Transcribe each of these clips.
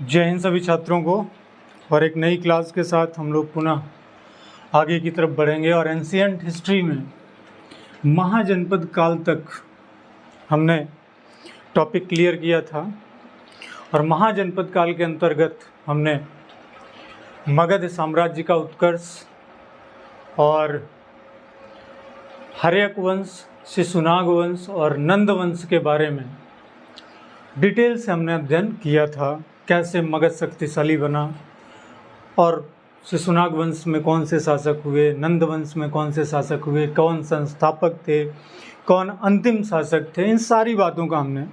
जय हिंद सभी छात्रों को। और एक नई क्लास के साथ हम लोग पुनः आगे की तरफ बढ़ेंगे और एंशिएंट हिस्ट्री में महाजनपद काल तक हमने टॉपिक क्लियर किया था और महाजनपद काल के अंतर्गत हमने मगध साम्राज्य का उत्कर्ष और हर्यक वंश, शिशुनाग वंश और नंद वंश के बारे में डिटेल से हमने अध्ययन किया था। कैसे मगध शक्तिशाली बना और शिशुनाग वंश में कौन से शासक हुए, नंद वंश में कौन से शासक हुए, कौन संस्थापक थे, कौन अंतिम शासक थे, इन सारी बातों का हमने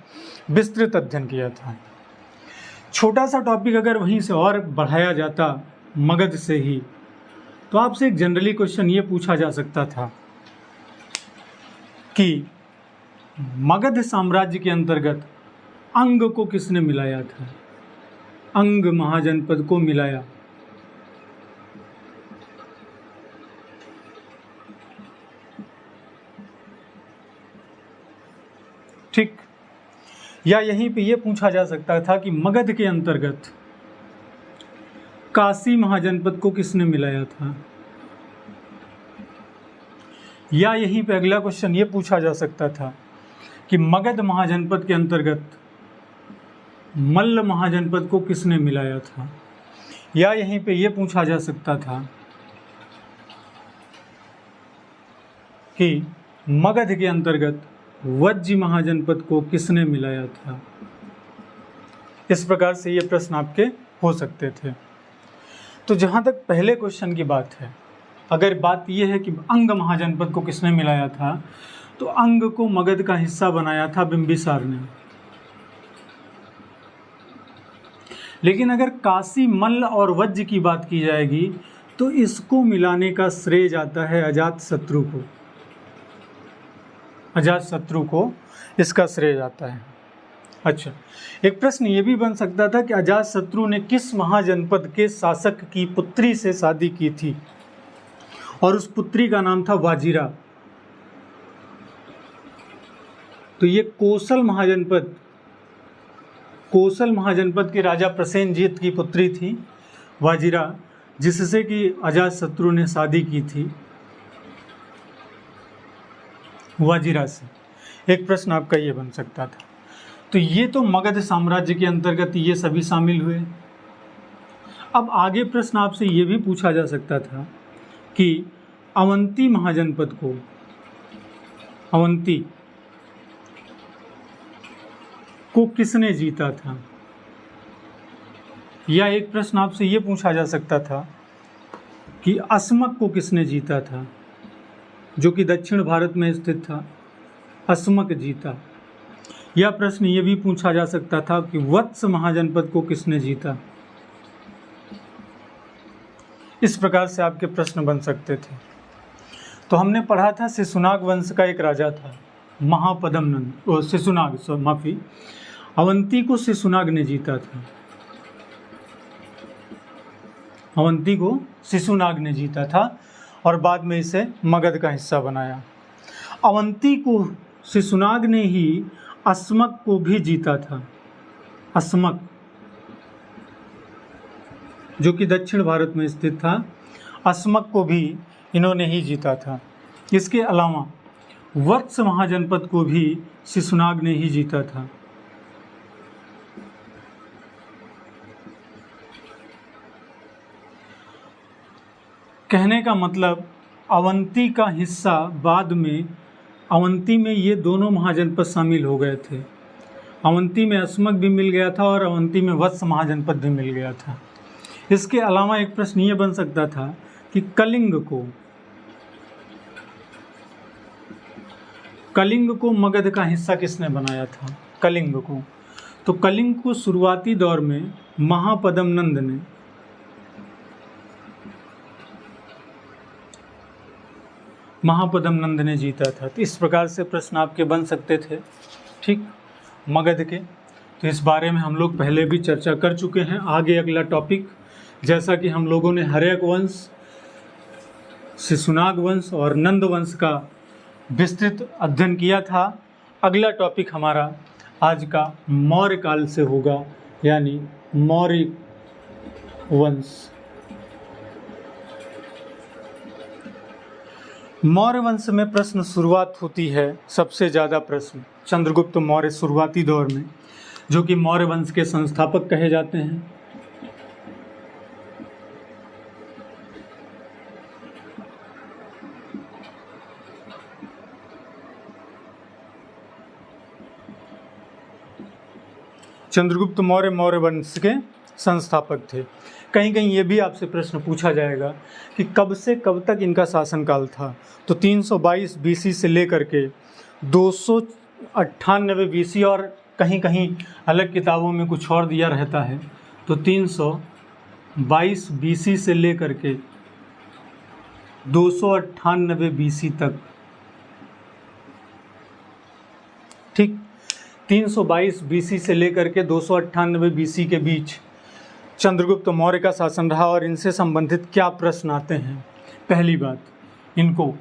विस्तृत अध्ययन किया था। छोटा सा टॉपिक अगर वहीं से और बढ़ाया जाता मगध से ही, तो आपसे एक जनरली क्वेश्चन ये पूछा जा सकता था कि मगध साम्राज्य के अंतर्गत अंग को किसने मिलाया था? अंग महाजनपद को मिलाया। ठीक, या यहीं पे ये पूछा जा सकता था कि मगध के अंतर्गत काशी महाजनपद को किसने मिलाया था? या यहीं पे अगला क्वेश्चन ये पूछा जा सकता था कि मगध महाजनपद के अंतर्गत मल्ल महाजनपद को किसने मिलाया था? या यहीं पे ये पूछा जा सकता था कि मगध के अंतर्गत वज्जी महाजनपद को किसने मिलाया था? इस प्रकार से ये प्रश्न आपके हो सकते थे। तो जहाँ तक पहले क्वेश्चन की बात है, अगर बात यह है कि अंग महाजनपद को किसने मिलाया था, तो अंग को मगध का हिस्सा बनाया था बिंबिसार ने। लेकिन अगर काशी, मल्ल और वज्ज की बात की जाएगी तो इसको मिलाने का श्रेय जाता है अजातशत्रु को। अजातशत्रु को इसका श्रेय जाता है। अच्छा, एक प्रश्न ये भी बन सकता था कि अजातशत्रु ने किस महाजनपद के शासक की पुत्री से शादी की थी और उस पुत्री का नाम था वाजिरा। तो ये कोसल महाजनपद के राजा प्रसेनजीत की पुत्री थी वाजिरा, जिससे कि अजातशत्रु ने शादी की थी वाजिरा से। एक प्रश्न आपका ये बन सकता था। तो ये तो मगध साम्राज्य के अंतर्गत ये सभी शामिल हुए। अब आगे प्रश्न आपसे ये भी पूछा जा सकता था कि अवंती महाजनपद को, अवंती को किसने जीता था? या एक प्रश्न आपसे ये पूछा जा सकता था कि अस्मक को किसने जीता था, जो कि दक्षिण भारत में स्थित था। अस्मक जीता। या प्रश्न ये भी पूछा जा सकता था कि वत्स महाजनपद को किसने जीता। इस प्रकार से आपके प्रश्न बन सकते थे। तो हमने पढ़ा था शिशुनाग वंश का एक राजा था महापदम नंद, शिशुनाग, माफी, अवंती को शिशुनाग ने जीता था। अवंती को शिशुनाग ने जीता था और बाद में इसे मगध का हिस्सा बनाया। अवंती को शिशुनाग ने ही अस्मक को भी जीता था। अस्मक, जो कि दक्षिण भारत में स्थित था, अस्मक को भी इन्होंने ही जीता था। इसके अलावा वत्स महाजनपद को भी शिशुनाग ने ही जीता था। कहने का मतलब अवंती का हिस्सा बाद में, अवंती में ये दोनों महाजनपद शामिल हो गए थे। अवंती में अस्मक भी मिल गया था और अवंती में वत्स महाजनपद भी मिल गया था। इसके अलावा एक प्रश्न ये बन सकता था कि कलिंग को मगध का हिस्सा किसने बनाया था? कलिंग को, तो कलिंग को शुरुआती दौर में महापदम नंद ने जीता था। तो इस प्रकार से प्रश्न आपके बन सकते थे, ठीक, मगध के। तो इस बारे में हम लोग पहले भी चर्चा कर चुके हैं। आगे अगला टॉपिक, जैसा कि हम लोगों ने हर्यक वंश, शिशुनाग वंश और नंद वंश का विस्तृत अध्ययन किया था, अगला टॉपिक हमारा आज का मौर्य काल से होगा, यानी मौर्य वंश। मौर्य वंश में प्रश्न शुरुआत होती है, सबसे ज़्यादा प्रश्न चंद्रगुप्त मौर्य शुरुआती दौर में, जो कि मौर्य वंश के संस्थापक कहे जाते हैं। चंद्रगुप्त मौर्य मौर्य वंश के संस्थापक थे। कहीं कहीं ये भी आपसे प्रश्न पूछा जाएगा कि कब से कब तक इनका शासनकाल था, तो 322 बीसी से लेकर के 298 बीसी, और कहीं कहीं अलग किताबों में कुछ और दिया रहता है, तो 322 बीसी से लेकर के 298 बीसी तक। ठीक, 322 बीसी से लेकर के 298 बीसी के बीच चंद्रगुप्त मौर्य का शासन रहा। और इनसे संबंधित क्या प्रश्न आते हैं? पहली बात, इनको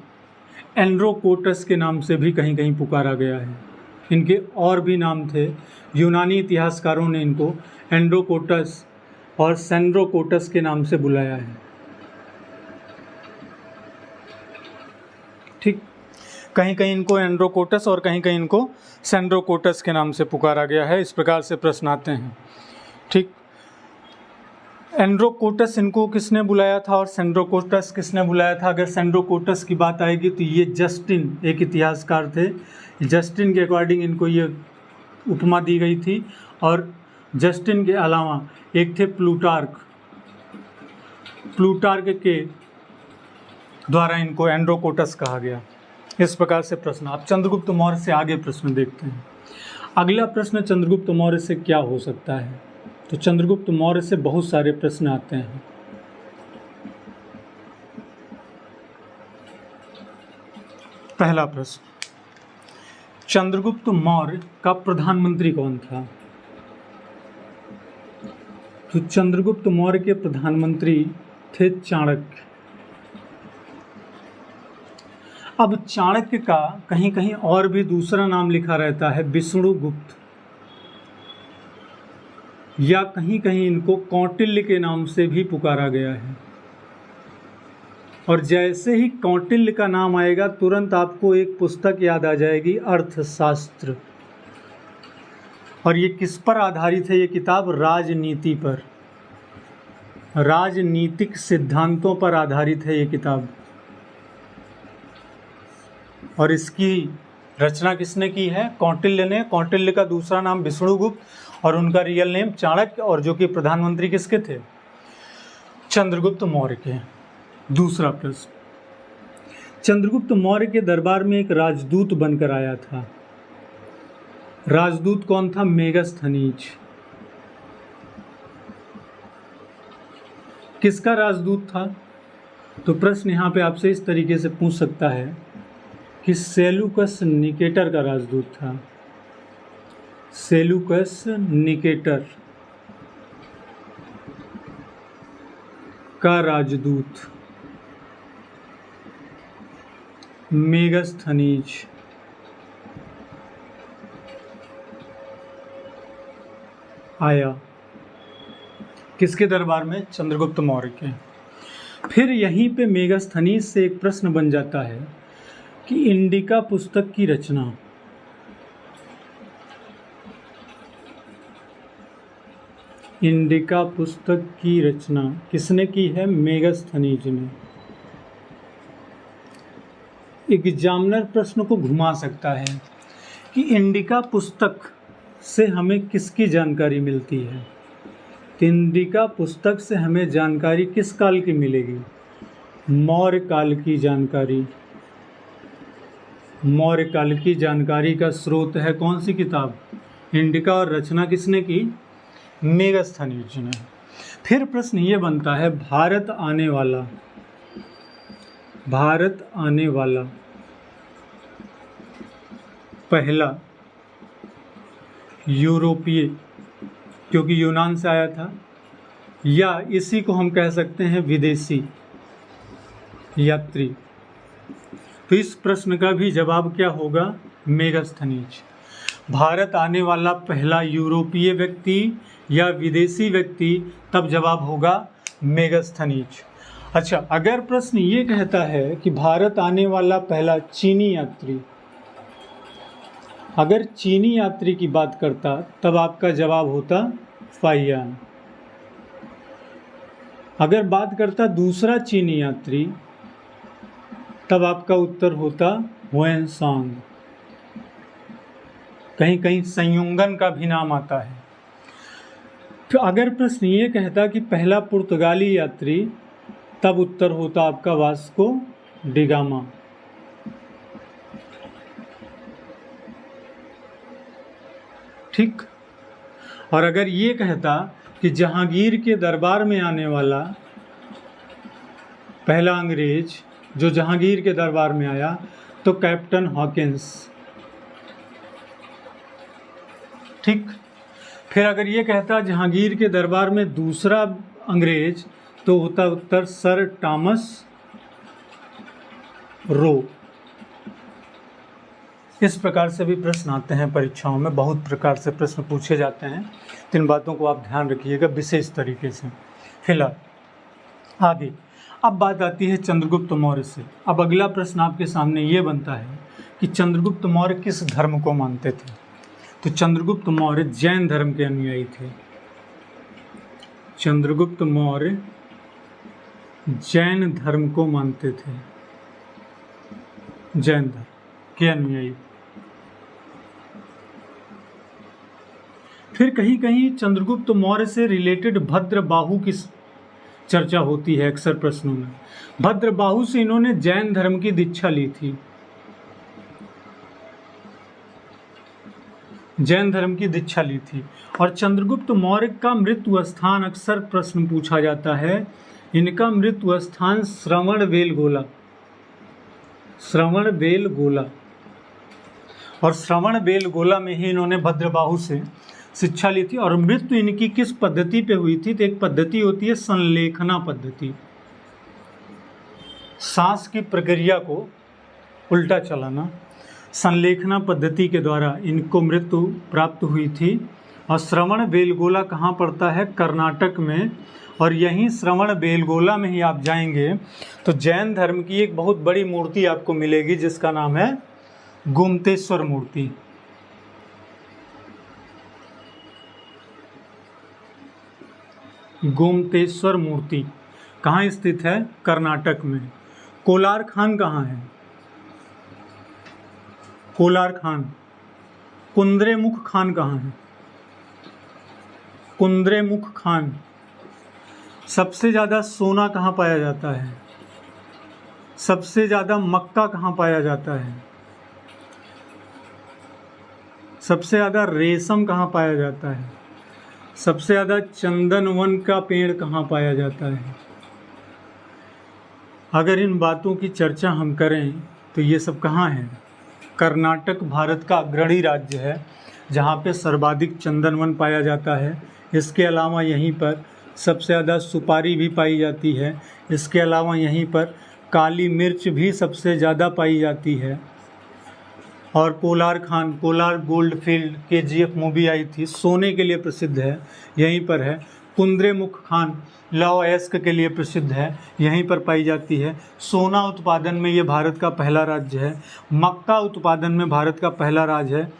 एंड्रोकोटस के नाम से भी कहीं कहीं पुकारा गया है। इनके और भी नाम थे, यूनानी इतिहासकारों ने इनको एंड्रोकोटस और सेंड्रोकोटस के नाम से बुलाया है। ठीक, कहीं कहीं इनको एंड्रोकोटस और कहीं कहीं इनको सेंड्रोकोटस के नाम से पुकारा गया है। इस प्रकार से प्रश्न आते हैं। ठीक, एंड्रोकोटस इनको किसने बुलाया था और सेंड्रोकोटस किसने बुलाया था? अगर सेंड्रोकोटस की बात आएगी तो ये जस्टिन एक इतिहासकार थे, जस्टिन के अकॉर्डिंग इनको ये उपमा दी गई थी। और जस्टिन के अलावा एक थे प्लूटार्क, प्लूटार्क के द्वारा इनको एंड्रोकोटस कहा गया। इस प्रकार से प्रश्न। आप चंद्रगुप्त मौर्य से आगे प्रश्न देखते हैं। अगला प्रश्न चंद्रगुप्त मौर्य से क्या हो सकता है? तो चंद्रगुप्त मौर्य से बहुत सारे प्रश्न आते हैं। पहला प्रश्न, चंद्रगुप्त मौर्य का प्रधानमंत्री कौन था? तो चंद्रगुप्त मौर्य के प्रधानमंत्री थे चाणक्य। अब चाणक्य का कहीं कहीं और भी दूसरा नाम लिखा रहता है, विष्णुगुप्त, या कहीं कहीं इनको कौटिल्य के नाम से भी पुकारा गया है। और जैसे ही कौटिल्य का नाम आएगा तुरंत आपको एक पुस्तक याद आ जाएगी, अर्थशास्त्र। और ये किस पर आधारित है? ये किताब राजनीति पर, राजनीतिक सिद्धांतों पर आधारित है ये किताब। और इसकी रचना किसने की है? कौटिल्य ने। कौटिल्य का दूसरा नाम विष्णुगुप्त और उनका रियल नेम चाणक्य, और जो कि प्रधानमंत्री किसके थे? चंद्रगुप्त मौर्य के। दूसरा प्रश्न, चंद्रगुप्त मौर्य के दरबार में एक राजदूत बनकर आया था। राजदूत कौन था? मेगस्थनीज। किसका राजदूत था? तो प्रश्न यहाँ पे आपसे इस तरीके से पूछ सकता है कि सेलूकस निकेटर का राजदूत था। सेलूकस निकेटर का राजदूत मेगस्थनीज आया। किसके दरबार में? चंद्रगुप्त मौर्य के। फिर यहीं पे मेगस्थनीज से एक प्रश्न बन जाता है कि इंडिका पुस्तक की रचना इंडिका पुस्तक की रचना किसने की है? मेगस्थनीज ने। एग्जामिनर प्रश्न को घुमा सकता है कि इंडिका पुस्तक से हमें किसकी जानकारी मिलती है? इंडिका पुस्तक से हमें जानकारी किस काल की मिलेगी? मौर्य काल की जानकारी। मौर्य काल की जानकारी का स्रोत है कौन सी किताब? इंडिका। और रचना किसने की? मेगस्थनीज ने। फिर प्रश्न ये बनता है, भारत आने वाला पहला यूरोपीय, क्योंकि यूनान से आया था, या इसी को हम कह सकते हैं विदेशी यात्री। तो इस प्रश्न का भी जवाब क्या होगा? मेगस्थनीज। भारत आने वाला पहला यूरोपीय व्यक्ति या विदेशी व्यक्ति, तब जवाब होगा मेगास्थनीज। अच्छा, अगर प्रश्न ये कहता है कि भारत आने वाला पहला चीनी यात्री, अगर चीनी यात्री की बात करता तब आपका जवाब होता फाहियान। अगर बात करता दूसरा चीनी यात्री तब आपका उत्तर होता हुएनसांग। कहीं कहीं संयुंगन का भी नाम आता है। तो अगर प्रश्न ये कहता कि पहला पुर्तगाली यात्री, तब उत्तर होता आपका वास्को डिगामा। ठीक। और अगर ये कहता कि जहांगीर के दरबार में आने वाला पहला अंग्रेज जो जहांगीर के दरबार में आया, तो कैप्टन हॉकिंस। ठीक। फिर अगर ये कहता जहांगीर के दरबार में दूसरा अंग्रेज, तो होता उत्तर सर टॉमस रो। इस प्रकार से भी प्रश्न आते हैं परीक्षाओं में, बहुत प्रकार से प्रश्न पूछे जाते हैं। तो इन बातों को आप ध्यान रखिएगा विशेष तरीके से। फिलहाल आगे अब बात आती है चंद्रगुप्त मौर्य से। अब अगला प्रश्न आपके सामने ये बनता है कि चंद्रगुप्त मौर्य किस धर्म को मानते थे। तो चंद्रगुप्त मौर्य जैन धर्म के अनुयायी थे। चंद्रगुप्त मौर्य जैन धर्म को मानते थे, जैन धर्म के अनुयायी। फिर कहीं कहीं चंद्रगुप्त मौर्य से रिलेटेड भद्रबाहु की चर्चा होती है अक्सर प्रश्नों में। भद्रबाहु से इन्होंने जैन धर्म की दीक्षा ली थी, जैन धर्म की दीक्षा ली थी। और चंद्रगुप्त मौर्य का मृत्यु स्थान अक्सर प्रश्न पूछा जाता है। इनका मृत्यु स्थान श्रवणबेलगोला, श्रवणबेलगोला। और श्रवणबेलगोला में ही इन्होंने भद्रबाहु से शिक्षा ली थी। और मृत्यु इनकी किस पद्धति पे हुई थी? तो एक पद्धति होती है संलेखना पद्धति, सांस की प्रक्रिया को उल्टा चलाना। संलेखना पद्धति के द्वारा इनको मृत्यु प्राप्त हुई थी। और श्रवणबेलगोला कहाँ पड़ता है? कर्नाटक में। और यहीं श्रवणबेलगोला में ही आप जाएंगे तो जैन धर्म की एक बहुत बड़ी मूर्ति आपको मिलेगी जिसका नाम है गोमतेश्वर मूर्ति। गोमतेश्वर मूर्ति कहाँ स्थित है? कर्नाटक में। कोलार खान कहाँ है? कोलार खान। कुंद्रेमुख खान कहाँ है? कुंद्रेमुख खान। सबसे ज़्यादा सोना कहाँ पाया जाता है? सबसे ज़्यादा मक्का कहाँ पाया जाता है? सबसे ज़्यादा रेशम कहाँ पाया जाता है? सबसे ज़्यादा चंदन वन का पेड़ कहाँ पाया जाता है? अगर इन बातों की चर्चा हम करें तो ये सब कहाँ है? कर्नाटक भारत का अग्रणी राज्य है जहाँ पे सर्वाधिक चंदन वन पाया जाता है। इसके अलावा यहीं पर सबसे ज़्यादा सुपारी भी पाई जाती है। इसके अलावा यहीं पर काली मिर्च भी सबसे ज़्यादा पाई जाती है। और कोलार खान, Kolar gold field KGF movie आई थी, सोने के लिए प्रसिद्ध है, यहीं पर है। कुंद्रेमुख खान लौह अयस्क के लिए प्रसिद्ध है, यहीं पर पाई जाती है। सोना उत्पादन में ये भारत का पहला राज्य है। मक्का उत्पादन में भारत का पहला राज्य है।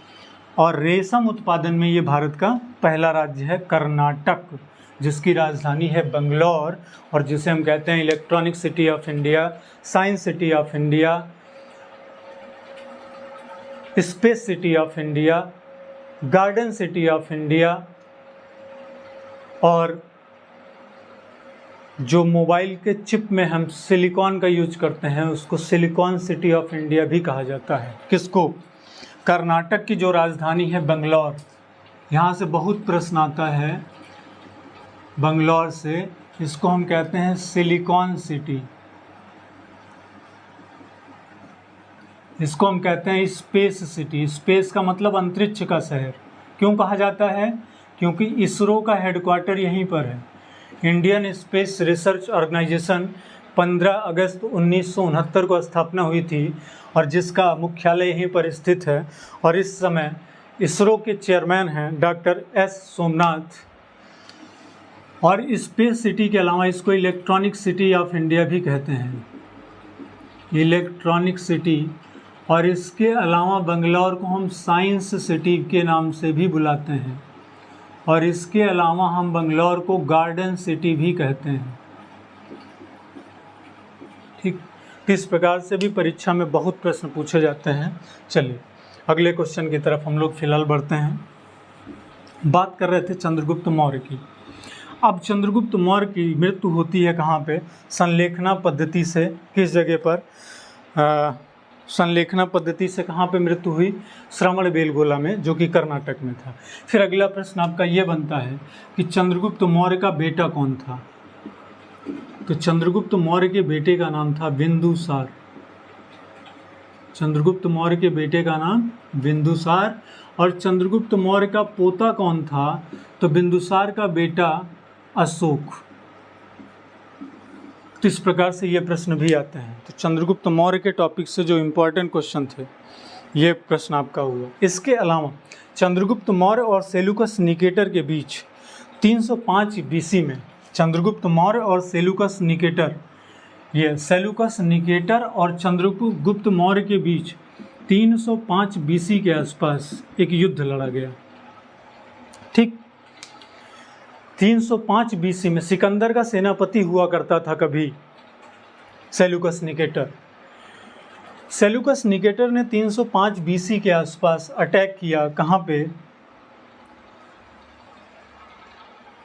और रेशम उत्पादन में ये भारत का पहला राज्य है कर्नाटक, जिसकी राजधानी है बंगलौर और जिसे हम कहते हैं electronic city of India, science city of India, space city of India, garden city of India. और जो मोबाइल के चिप में हम सिलिकॉन का यूज करते हैं उसको सिलिकॉन सिटी ऑफ इंडिया भी कहा जाता है। किसको? कर्नाटक की जो राजधानी है बंगलौर। यहाँ से बहुत प्रश्न आता है बंगलौर से, इसको हम कहते हैं सिलिकॉन सिटी, इसको हम कहते हैं स्पेस सिटी। स्पेस का मतलब अंतरिक्ष का शहर। क्यों कहा जाता है? क्योंकि इसरो का हेडक्वार्टर यहीं पर है। इंडियन स्पेस रिसर्च ऑर्गेनाइजेशन 15 अगस्त 1969 को स्थापना हुई थी और जिसका मुख्यालय यहीं पर स्थित है। और इस समय इसरो के चेयरमैन हैं डॉक्टर एस सोमनाथ, और स्पेस सिटी के अलावा इसको इलेक्ट्रॉनिक सिटी ऑफ इंडिया भी कहते हैं, इलेक्ट्रॉनिक सिटी। और इसके अलावा बंगलौर को हम साइंस सिटी के नाम से भी बुलाते हैं, और इसके अलावा हम बंगलौर को गार्डन सिटी भी कहते हैं। ठीक, इस प्रकार से भी परीक्षा में बहुत प्रश्न पूछे जाते हैं। चलिए अगले क्वेश्चन की तरफ हम लोग फिलहाल बढ़ते हैं। बात कर रहे थे चंद्रगुप्त मौर्य की। अब चंद्रगुप्त मौर्य की मृत्यु होती है कहाँ पे? संलेखना पद्धति से। किस जगह पर? संलेखना पद्धति से कहाँ पे मृत्यु हुई? श्रवणबेलगोला में, जो कि कर्नाटक में था। फिर अगला प्रश्न आपका ये बनता है कि चंद्रगुप्त मौर्य का बेटा कौन था? तो चंद्रगुप्त मौर्य के बेटे का नाम था बिंदुसार। चंद्रगुप्त मौर्य के बेटे का नाम बिंदुसार। और चंद्रगुप्त मौर्य का पोता कौन था? तो बिंदुसार का बेटा अशोक। तो इस प्रकार से ये प्रश्न भी आते हैं। तो चंद्रगुप्त मौर्य के टॉपिक से जो इम्पोर्टेंट क्वेश्चन थे, ये प्रश्न आपका हुआ। इसके अलावा चंद्रगुप्त मौर्य और सेल्यूकस निकेटर के बीच 305 बीसी में, चंद्रगुप्त मौर्य और सेल्यूकस निकेटर, ये सेल्यूकस निकेटर और चंद्रगुप्त मौर्य के बीच 305 बीसी के आसपास एक युद्ध लड़ा गया। ठीक, 305 बीसी में सिकंदर का सेनापति हुआ करता था कभी सेल्यूकस निकेटर। सेल्यूकस निकेटर ने 305 बीसी के आसपास अटैक किया। कहाँ पे?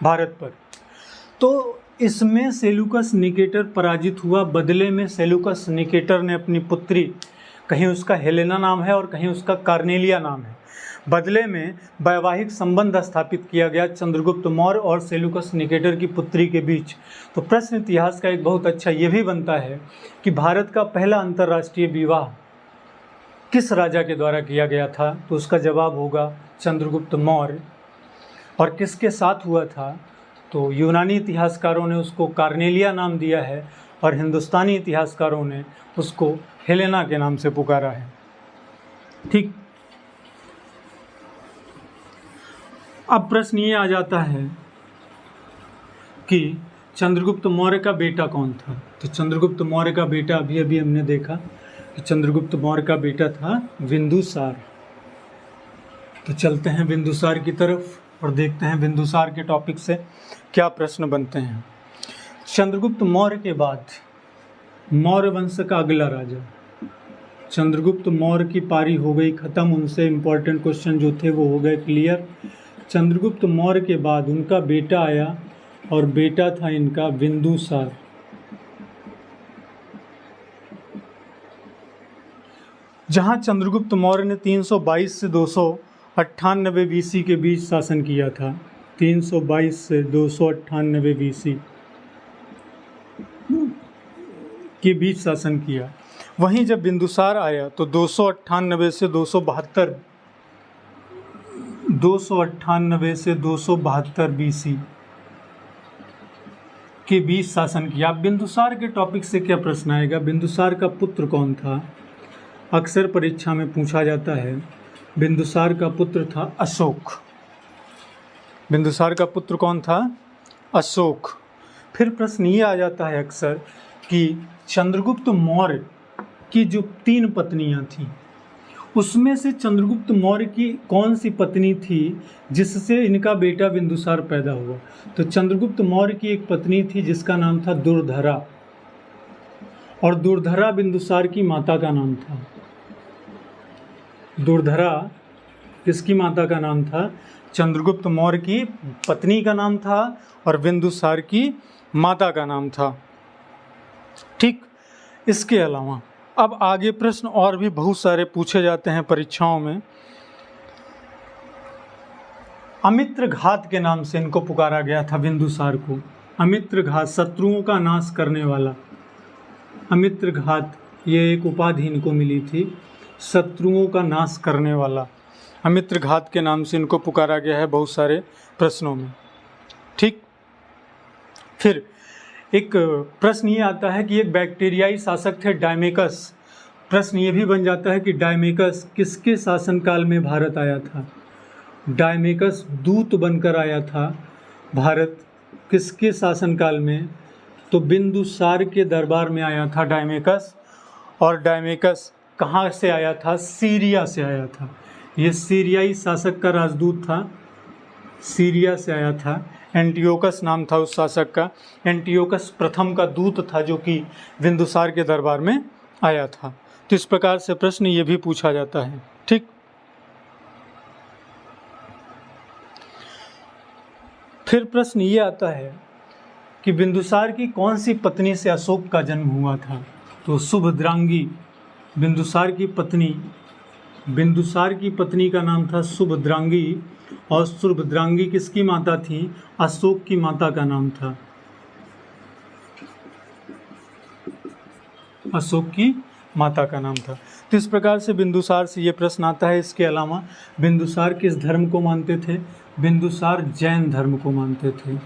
भारत पर। तो इसमें सेल्यूकस निकेटर पराजित हुआ। बदले में सेल्यूकस निकेटर ने अपनी पुत्री, कहीं उसका हेलेना नाम है और कहीं उसका कार्नेलिया नाम है, बदले में वैवाहिक संबंध स्थापित किया गया चंद्रगुप्त मौर्य और सेल्यूकस निकेटर की पुत्री के बीच। तो प्रश्न इतिहास का एक बहुत अच्छा ये भी बनता है कि भारत का पहला अंतर्राष्ट्रीय विवाह किस राजा के द्वारा किया गया था? तो उसका जवाब होगा चंद्रगुप्त मौर्य। और किसके साथ हुआ था? तो यूनानी इतिहासकारों ने उसको कार्नेलिया नाम दिया है और हिंदुस्तानी इतिहासकारों ने उसको हेलेना के नाम से पुकारा है। ठीक, अब प्रश्न ये आ जाता है कि चंद्रगुप्त मौर्य का बेटा कौन था? तो चंद्रगुप्त मौर्य का बेटा अभी हमने देखा कि चंद्रगुप्त मौर्य का बेटा था बिंदुसार। तो चलते हैं बिंदुसार की तरफ और देखते हैं बिंदुसार के टॉपिक से क्या प्रश्न बनते हैं। चंद्रगुप्त मौर्य के बाद मौर्य वंश का अगला राजा, चंद्रगुप्त मौर्य की पारी हो गई खत्म, उनसे इम्पोर्टेंट क्वेश्चन जो थे वो हो गए क्लियर। चंद्रगुप्त मौर्य के बाद उनका बेटा आया और बेटा था इनका बिंदुसार। जहां चंद्रगुप्त मौर्य ने 322 से 298 बीसी के बीच शासन किया था, 322 से 298 बीसी के बीच शासन किया। वहीं जब बिंदुसार आया तो 298 से 272 बीसी के बीच शासन किया। बिंदुसार के टॉपिक से क्या प्रश्न आएगा? बिंदुसार का पुत्र कौन था? अक्सर परीक्षा में पूछा जाता है। बिंदुसार का पुत्र था अशोक। बिंदुसार का पुत्र कौन था? अशोक। फिर प्रश्न ये आ जाता है अक्सर कि चंद्रगुप्त मौर्य की जो 3 पत्नियां थीं, उसमें से चंद्रगुप्त मौर्य की कौन सी पत्नी थी जिससे इनका बेटा बिंदुसार पैदा हुआ? तो चंद्रगुप्त मौर्य की एक पत्नी थी जिसका नाम था दुर्धरा, और दुर्धरा बिंदुसार की माता का नाम था। दुर्धरा किसकी माता का नाम था? चंद्रगुप्त मौर्य की पत्नी का नाम था और बिंदुसार की माता का नाम था। ठीक, इसके अलावा अब आगे प्रश्न और भी बहुत सारे पूछे जाते हैं परीक्षाओं में। अमित्र घात के नाम से इनको पुकारा गया था बिंदुसार को। अमित्र घात, शत्रुओं का नाश करने वाला। अमित्र घात, ये एक उपाधि इनको मिली थी, शत्रुओं का नाश करने वाला। अमित्र घात के नाम से इनको पुकारा गया है बहुत सारे प्रश्नों में। ठीक, फिर एक प्रश्न ये आता है कि एक बैक्टीरियाई शासक थे डायमेकस। प्रश्न ये भी बन जाता है कि डायमेकस किसके शासनकाल में भारत आया था? डायमेकस दूत बनकर आया था भारत किसके शासनकाल में? तो बिंदुसार के दरबार में आया था डायमेकस। और डायमेकस कहाँ से आया था? सीरिया से आया था। ये सीरियाई शासक का राजदूत था, सीरिया से आया था। एंटियोकस नाम था उस शासक का। एंटियोकस प्रथम का दूत था जो कि बिंदुसार के दरबार में आया था। तो इस प्रकार से प्रश्न ये भी पूछा जाता है। ठीक, फिर प्रश्न ये आता है कि बिंदुसार की कौन सी पत्नी से अशोक का जन्म हुआ था? तो सुभद्रांगी, बिंदुसार की पत्नी का नाम था सुभद्रांगी। और सुभद्रांगी किसकी माता थी? अशोक की माता का नाम था, अशोक की माता का नाम था। तो इस प्रकार से बिंदुसार से ये प्रश्न आता है। इसके अलावा बिंदुसार किस धर्म को मानते थे? बिंदुसार जैन धर्म को मानते थे।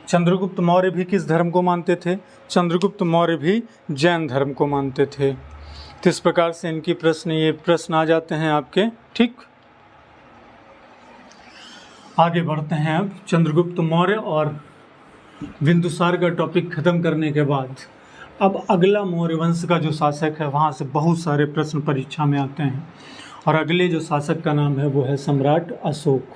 चंद्रगुप्त मौर्य भी किस धर्म को मानते थे? चंद्रगुप्त मौर्य भी जैन धर्म को मानते थे। तो इस प्रकार से इनकी ये प्रश्न आ जाते हैं आपके। ठीक, आगे बढ़ते हैं। अब चंद्रगुप्त मौर्य और बिंदुसार का टॉपिक खत्म करने के बाद अब अगला मौर्य वंश का जो शासक है वहाँ से बहुत सारे प्रश्न परीक्षा में आते हैं। और अगले जो शासक का नाम है वो है सम्राट अशोक।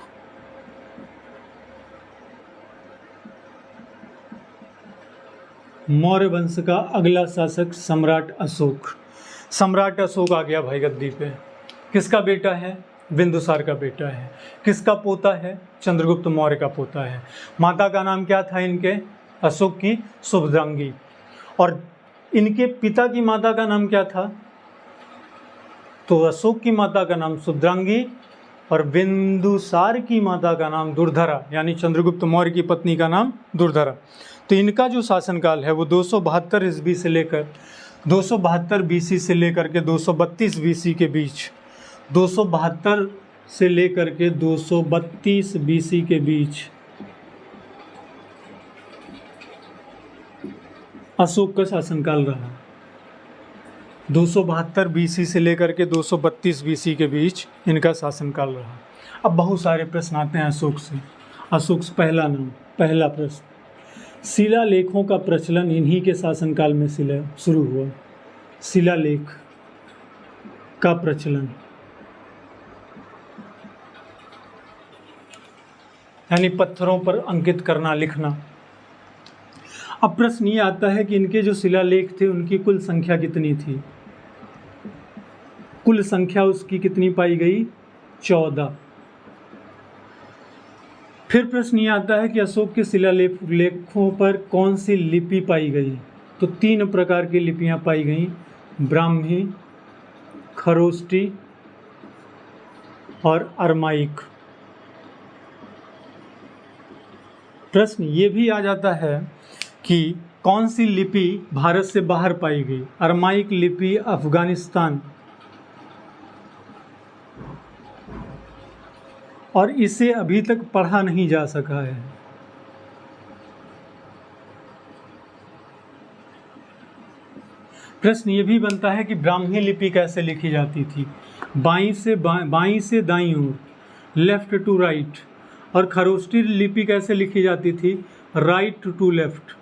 मौर्य वंश का अगला शासक सम्राट अशोक। सम्राट अशोक आ गया भाई गद्दी पे। किसका बेटा है? बिंदुसार का बेटा है। किसका पोता है? चंद्रगुप्त मौर्य का पोता है। माता का नाम क्या था इनके? अशोक की सुभद्रांगी। और इनके पिता की माता का नाम क्या था? तो अशोक की माता का नाम सुभद्रांगी और बिंदुसार की माता का नाम दुर्धरा, यानी चंद्रगुप्त मौर्य की पत्नी का नाम दुर्धरा। तो इनका जो शासनकाल है वो 272 ईस्वी से लेकर 272 बीसी से लेकर के 232 बीसी के बीच, 272 से लेकर के 232 बीसी के बीच अशोक का शासनकाल रहा। 272 बीसी से लेकर के 232 बीसी के बीच इनका शासनकाल रहा। अब बहुत सारे प्रश्न आते हैं अशोक से। अशोक से पहला प्रश्न, शिलालेखों का प्रचलन इन्हीं के शासनकाल में शुरू हुआ। शिलालेख का प्रचलन यानी पत्थरों पर अंकित करना, लिखना। अब प्रश्न ये आता है कि इनके जो शिलालेख थे उनकी कुल संख्या कितनी थी? कुल संख्या उसकी कितनी पाई गई? 14। फिर प्रश्न ये आता है कि अशोक के शिलालेखों पर कौन सी लिपि पाई गई? तो 3 प्रकार की लिपियां पाई गई, ब्राह्मी, खरोष्टी और अरमाइक। प्रश्न ये भी आ जाता है कि कौन सी लिपि भारत से बाहर पाई गई? अरमाइक लिपि अफगानिस्तान और इसे अभी तक पढ़ा नहीं जा सका है। प्रश्न ये भी बनता है कि ब्राह्मी लिपि कैसे लिखी जाती थी? बाईं से दाईं ओर, लेफ्ट टू राइट। और खरोष्टी लिपि कैसे लिखी जाती थी? Right to left.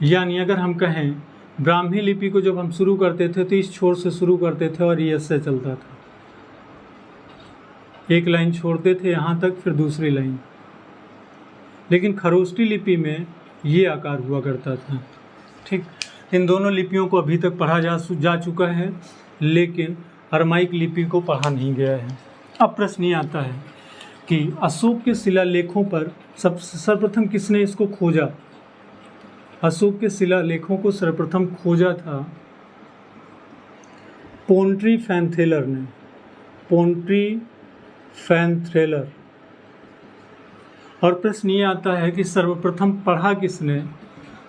यानी अगर हम कहें ब्राह्मी लिपि को जब हम शुरू करते थे तो इस छोर से शुरू करते थे और ये ऐसे चलता था, एक लाइन छोड़ते थे यहाँ तक, फिर दूसरी लाइन। लेकिन खरोष्टी लिपि में ये आकार हुआ करता था। ठीक, इन दोनों लिपियों को अभी तक पढ़ा जा चुका है, लेकिन अरमाइक लिपि को पढ़ा नहीं गया है। अब प्रश्न ये आता है कि अशोक के शिलालेखों पर सर्वप्रथम किसने इसको खोजा? अशोक के शिलालेखों को सर्वप्रथम खोजा था पोंट्री फैनथेलर ने। पोंट्री फैनथेलर। और प्रश्न ये आता है कि सर्वप्रथम पढ़ा किसने?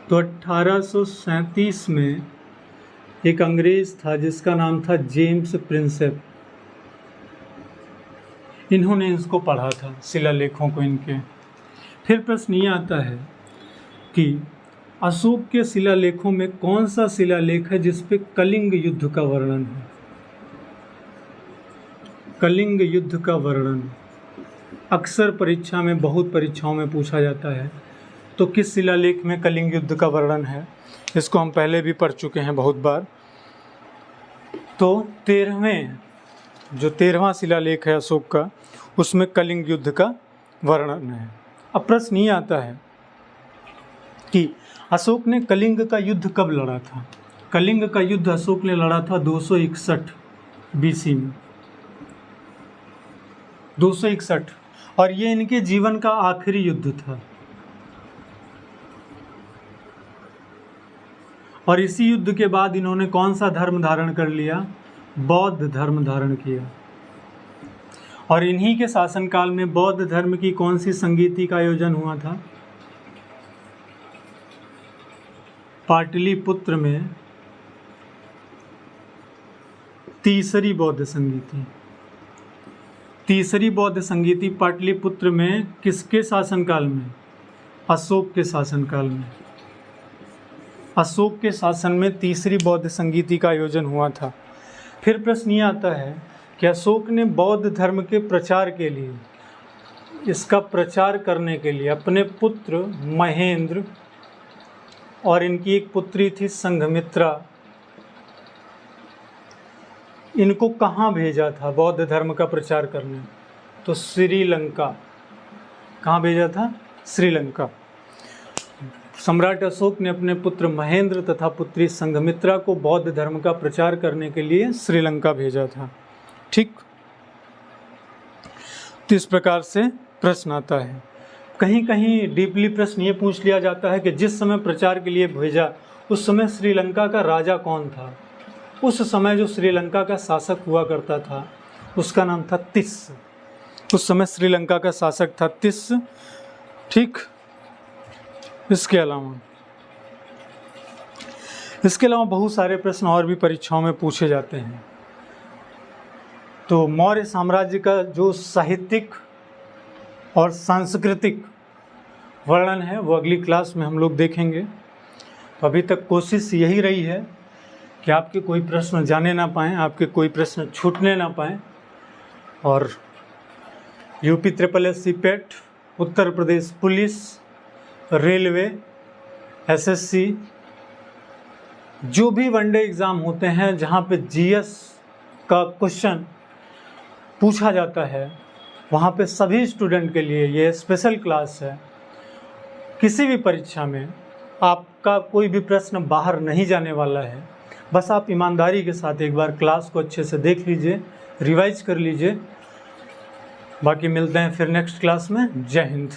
तो 1837 में एक अंग्रेज था जिसका नाम था जेम्स प्रिंसेप। इन्होंने इसको पढ़ा था, शिलालेखों को इनके। फिर प्रश्न ये आता है कि अशोक के शिलालेखों में कौन सा शिलालेख है जिस पे कलिंग युद्ध का वर्णन है? कलिंग युद्ध का वर्णन अक्सर परीक्षा में, बहुत परीक्षाओं में पूछा जाता है। तो किस शिलालेख में कलिंग युद्ध का वर्णन है? इसको हम पहले भी पढ़ चुके हैं बहुत बार। तो 13वां शिलालेख है अशोक का, उसमें कलिंग युद्ध का वर्णन है। अब प्रश्न ये आता है कि अशोक ने कलिंग का युद्ध कब लड़ा था? कलिंग का युद्ध अशोक ने लड़ा था 261 BC में, 261, और ये इनके जीवन का आखिरी युद्ध था। और इसी युद्ध के बाद इन्होंने कौन सा धर्म धारण कर लिया? बौद्ध धर्म धारण किया। और इन्हीं के शासनकाल में बौद्ध धर्म की कौन सी संगीति का आयोजन हुआ था? पाटलिपुत्र में तीसरी बौद्ध संगीति। तीसरी बौद्ध संगीति पाटलिपुत्र में किसके शासनकाल में? अशोक के शासनकाल में। अशोक के शासन में तीसरी बौद्ध संगीति का आयोजन हुआ था। फिर प्रश्न ये आता है कि अशोक ने बौद्ध धर्म के प्रचार के लिए, इसका प्रचार करने के लिए अपने पुत्र महेंद्र और इनकी एक पुत्री थी संघमित्रा, इनको कहाँ भेजा था बौद्ध धर्म का प्रचार करने? तो श्रीलंका। कहाँ भेजा था? श्रीलंका। सम्राट अशोक ने अपने पुत्र महेंद्र तथा पुत्री संघमित्रा को बौद्ध धर्म का प्रचार करने के लिए श्रीलंका भेजा था। ठीक, तो इस प्रकार से प्रश्न आता है। कहीं कहीं डीपली प्रश्न ये पूछ लिया जाता है कि जिस समय प्रचार के लिए भेजा उस समय श्रीलंका का राजा कौन था? उस समय जो श्रीलंका का शासक हुआ करता था उसका नाम था तिस। उस समय श्रीलंका का शासक था तिस। ठीक, इसके अलावा बहुत सारे प्रश्न और भी परीक्षाओं में पूछे जाते हैं। तो मौर्य साम्राज्य का जो साहित्यिक और सांस्कृतिक वर्णन है वो अगली क्लास में हम लोग देखेंगे। तो अभी तक कोशिश यही रही है कि आपके कोई प्रश्न जाने ना पाएँ, आपके कोई प्रश्न छूटने ना पाएँ। और UPSSC पेट, Uttar Pradesh police, railway, SSC, जो भी वनडे एग्ज़ाम होते हैं जहाँ पे GS का क्वेश्चन पूछा जाता है वहाँ पे सभी स्टूडेंट के लिए ये स्पेशल क्लास है। किसी भी परीक्षा में आपका कोई भी प्रश्न बाहर नहीं जाने वाला है। बस आप ईमानदारी के साथ एक बार क्लास को अच्छे से देख लीजिए, रिवाइज कर लीजिए। बाकी मिलते हैं फिर नेक्स्ट क्लास में। जय हिंद।